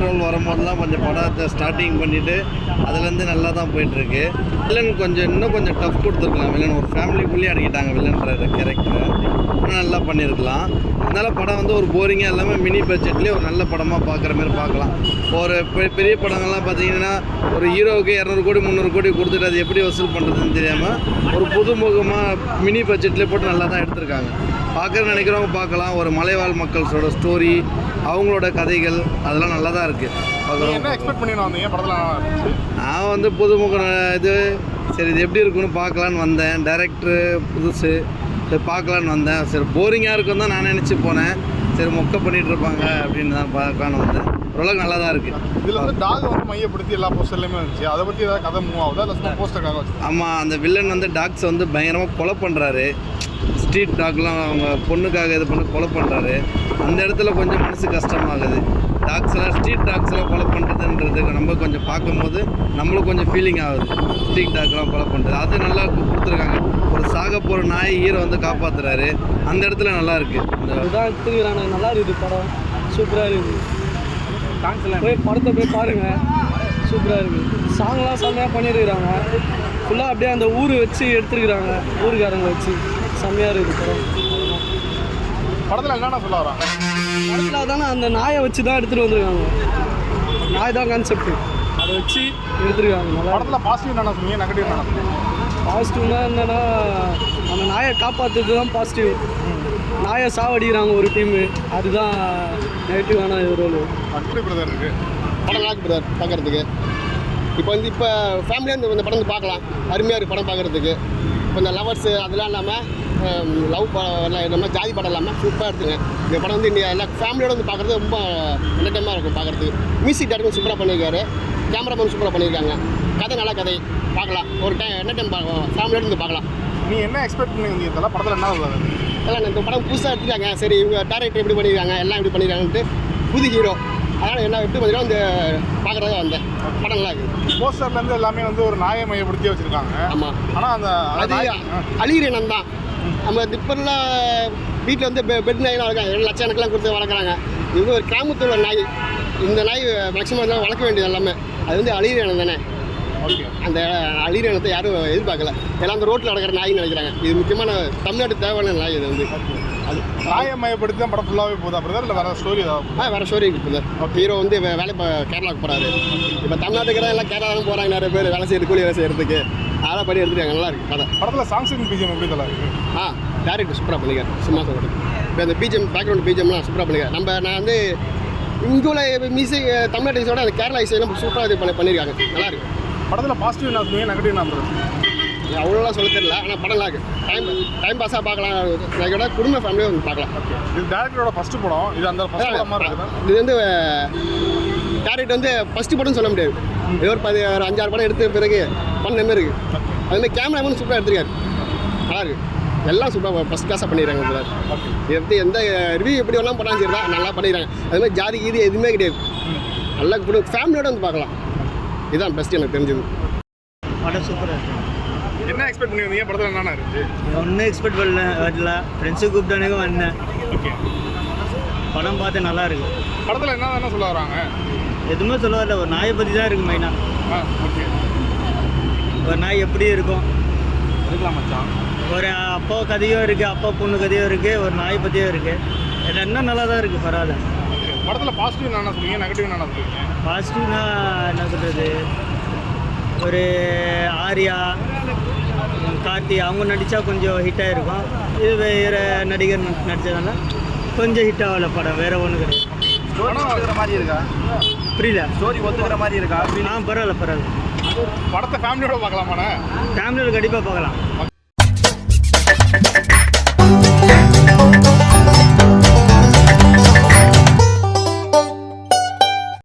Role வரும்போதெல்லாம் கொஞ்சம் படத்தை ஸ்டார்டிங் பண்ணிவிட்டு அதுலேருந்து நல்லா தான் போயிட்டுருக்கு. வில்லன் இன்னும் கொஞ்சம் டஃப் கொடுத்துருக்கலாம். வில்லன் ஒரு ஃபேமிலிக்குள்ளேயே அடக்கிட்டாங்க வில்லன்ற கேரக்டரை. இன்னும் நல்லா பண்ணியிருக்கலாம். அதனால் படம் ஒரு போரிங்காக இல்லாமல் மினி பட்ஜெட்லேயே ஒரு நல்ல படமாக பார்க்குற மாதிரி பார்க்கலாம். ஒரு பெரிய படங்கள்லாம் பார்த்தீங்கன்னா ஒரு ஹீரோவுக்கு 200 கோடி 300 கோடி கொடுத்துட்டு அது எப்படி வசூல் பண்ணுறதுன்னு தெரியாமல் ஒரு புதுமுகமாக மினி பட்ஜெட்லேயே போட்டு நல்லா தான் எடுத்திருக்காங்க. பார்க்குறேன்னு நினைக்கிறவங்க பார்க்கலாம். ஒரு மலைவாழ் மக்களோட ஸ்டோரி, அவங்களோட கதைகள் அதெல்லாம் நல்லா தான் இருக்குது. நான் புதுமுக இது சரி இது எப்படி இருக்குன்னு பார்க்கலான்னு வந்தேன். டைரக்டரு புதுசு சரி பார்க்கலான்னு வந்தேன். சரி போரிங்காக இருக்குன்னு தான் நான் நினச்சி போனேன். சரி மொக்க பண்ணிகிட்டு இருப்பாங்க அப்படின்னு தான் பார்க்கலான்னு வந்தேன். ஓரளவுக்கு நல்லா தான் இருக்குது. இதில் டாக் மையப்படுத்தி எல்லா போஸ்டர்லையுமே இருந்துச்சு. அதை பற்றி ஏதாவது கதை மூவ் ஆகுதா இல்லை போஸ்டருக்காக வச்சு? ஆமாம், அந்த வில்லன் டாக்ஸை பயங்கரமாக கொலை பண்ணுறாரு. ஸ்ட்ரீட் டாக்லாம் அவங்க பொண்ணுக்காக இது பண்ணி கொலை பண்ணுறாரு. அந்த இடத்துல கொஞ்சம் மனசு கஷ்டமாகுது. ஸ்ட்ரீட் டாக்ஸ்லாம் கொலை பண்ணுறதுன்றது நம்ம கொஞ்சம் பார்க்கும்போது நம்மளும் கொஞ்சம் ஃபீலிங் ஆகுது. ஸ்ட்ரீட் டாக்லாம் கொலை பண்ணுறது அது நல்லா கொடுத்துருக்காங்க. ஒரு சாக போகிற நாய் ஹீரோ காப்பாற்றுறாரு. அந்த இடத்துல நல்லா இருக்குது. நல்லா இருக்குது படம். சூப்பராக இருக்குது. படத்தை போய் பாருங்கள். சூப்பராக இருக்குது. சாங்லாம் செம்மையாக பண்ணியிருக்கிறாங்க. ஃபுல்லாக அப்படியே அந்த ஊர் வச்சு எடுத்துருக்குறாங்க. ஊருக்காரங்க வச்சு செம்மையாக இருக்குது படம். படத்தில் என்னென்ன சொல்ல வராங்க? படத்தில் தானே அந்த நாயை வச்சு தான் எடுத்துகிட்டு வந்துருக்காங்க. நாய் தான் கான்செப்ட். அதை வச்சு எடுத்துருக்காங்க. படத்தில் பாசிட்டிவ் என்னென்ன சொன்னீங்க, நெகட்டிவ் என்னென்ன சொன்னீங்க? பாசிட்டிவ்னா என்னென்னா அந்த நாயை காப்பாற்றுறது தான் பாசிட்டிவ். நாயை சாவடிக்கிறாங்க ஒரு டீமு, அதுதான் நெகட்டிவான ரோல். இருக்குது படம் நல்லா இருக்குது பார்க்குறதுக்கு. இப்போ ஃபேமிலியாக இந்த படம் பார்க்கலாம். அருமையாக இருக்குது படம் பார்க்குறதுக்கு. இப்போ இந்த லவர்ஸு அதெல்லாம் இல்லாமல் லவ் படம் இல்லாமல் ஜாதி படம் இல்லாமல் சூப்பராக எடுத்துங்க. இந்த படம் எல்லா ஃபேமிலியோடு பார்க்குறது ரொம்ப என்டர்டைமாக இருக்கும் பார்க்குறதுக்கு. மியூசிக் டேரக்டர் சூப்பராக பண்ணியிருக்காரு. கேமராமேன் சூப்பராக பண்ணியிருக்காங்க. கதை நல்ல கதை பார்க்கலாம். ஒரு என்ன டைம் ஃபேமிலியோடு பார்க்கலாம். நீ என்ன எக்ஸ்பெக்ட் பண்ணி வந்தீங்க? படத்தில் என்ன உள்ளது? எல்லாம் இந்த படம் புதுசாக எடுத்துருக்காங்க. சரி இவங்க டேரக்டர் எப்படி பண்ணியிருக்காங்க, எல்லாம் எப்படி பண்ணியிருக்காங்கன்ட்டு புது ஹீரோ. அதனால் என்ன எப்படி பார்த்தீங்கன்னா இந்த பார்க்குறதா வந்தேன். படம் நல்லா இருக்குது. போஸ்டர்லேருந்து எல்லாமே ஒரு நாயை மையப்படுத்தி வச்சுருக்காங்க. ஆமாம், ஆனால் அந்த அழிகிற இனம் தான். நம்ம இப்போல்லாம் வீட்டில் பெட் நாய்லாம் வளர்க்குறாங்க. 2 லட்சம் கணக்கெலாம் கொடுத்து வளர்க்குறாங்க. இவங்க ஒரு கிராமத்தோட நாய். இந்த நாய் மேக்ஸிமம் தான் வளர்க்க வேண்டியது எல்லாமே. அது அழிகிற இனம் தானே. அந்த அழிகிற இனத்தை யாரும் எதிர்பார்க்கல. எல்லாம் அந்த ரோட்டில் நடக்கிற நாயின்னு நினைக்கிறாங்க. இது முக்கியமான தமிழ்நாட்டு தேவையான நாய். இது அது நாயை மையப்படுத்தி தான் படம் ஃபுல்லாகவே போகுதா பிரதர்? இல்லை வேறு ஸ்டோரி ஏதாவது? வேறு ஸ்டோரி இருக்குது பிரதர். ஹீரோ வேலை கேரளாவுக்கு போகிறாரு. இப்போ தமிழ்நாட்டுக்கு தான் எல்லாம் கேரளா தான் போகிறாங்க. நிறைய பேர் வேலை செய்யறது, கூலி வேலை செய்யறதுக்கு. அதெல்லாம் பண்ணி எடுத்துருக்காங்க. நல்லா இருக்குது கதை. படத்தில் சாங்ஸ் பிஜிஎம் எப்படி நல்லா இருக்குது? டேரக்டர் சூப்பராக பண்ணிக்கார். சும்மா சொல்கிறது. இப்போ அந்த பிஜிஎம் பேக்ரவுண்ட் பிஜிஎம்லாம் சூப்பராக பண்ணிக்கார். நான் இங்கே உள்ள மியூசிக் தமிழ்நாட்டு இசையோட அந்த கேரளா இசையெல்லாம் சூப்பராக இது பண்ணியிருக்காங்க. நல்லா இருக்குது. படத்தில் பாசிட்டிவ் என்ன சொல்லுவீங்க, நெகட்டிவ் என்ன பண்ணுறது? அவ்வளோலாம் சொல்ல தெரியல. ஆனால் படம் நல்லா இருக்குது. டைம் பாஸாக பார்க்கலாம். இதோட குடும்ப ஃபேமிலியாக பார்க்கலாம். இது டேரக்டரோட ஃபஸ்ட்டு படம். இது அந்த ஃபஸ்ட் படமாக இருக்குது. இது டேரக்டர் ஃபஸ்ட்டு படம்னு சொல்ல முடியாது. இது ஒரு 5-6 படம் எடுத்த பிறகு பண்ண மாதிரி இருக்குது. அதுமாதிரி கேமராமேன் சூப்பராக எடுத்துருக்காரு. நல்லா இருக்குது. எல்லாம் சூப்பராக ஃபஸ்ட் கிளாஸாக பண்ணிடுறாங்க சார். எப்படி எந்த ரிவ்யூ எப்படி எல்லாம் பண்ணாலும் சரி தான் நல்லா பண்ணிடுறாங்க. அதுமாதிரி ஜாதி கீதி எதுவுமே கிடையாது. நல்லா ஃபேமிலியோடு பார்க்கலாம். இதுதான் பெஸ்ட் எனக்கு தெரிஞ்சது. படம் சூப்பராக இருக்குது. என்ன எக்ஸ்பெக்ட் பண்ணி வந்தீங்க? படத்தில் என்னென்ன இருந்துச்சு? ஒன்றும் எக்ஸ்பெக்ட் வரல. ஃப்ரெண்ட்ஸு கூப்பிட்டானுங்க வந்தேன். ஓகே, படம் பார்த்து நல்லா இருக்குது. படத்தில் என்ன சொல்ல வராங்க? எதுவுமே சொல்ல வரல. ஒரு நாயை பற்றி தான் இருக்குது மெயினாக. ஓகே, ஒரு நாய் எப்படி இருக்கும் இருக்கலாம் மச்சான். ஒரு அப்பா கதையும் இருக்குது, அப்பா பொண்ணு கதையும் இருக்குது, ஒரு நாய் பற்றியும் இருக்குது. இன்னும் நல்லா தான் இருக்குது. பரவாயில்ல. படத்தில் பாசிட்டிவ் என்ன சொல்லுவீங்க, நெகட்டிவ் என்ன சொல்லுவீங்க? பாசிட்டிவ்னா என்ன சொல்கிறது, ஒரு ஆர்யா, கார்த்தி அவங்க நடித்தா கொஞ்சம் ஹிட்டாக இருக்கும். இது வேறு நடிகர் நடித்ததுனால கொஞ்சம் ஹிட் ஆகலை படம். வேறு ஒன்றும் கிடையாது. ஒத்துக்கிற மாதிரி இருக்கா? புரியல. ஸ்டோரி ஒத்துக்கிற மாதிரி இருக்கா? பரவாயில்ல. படத்தை ஃபேமிலியோட பார்க்கலாமாண்ணே? ஃபேமிலியோட கண்டிப்பாக பார்க்கலாம்.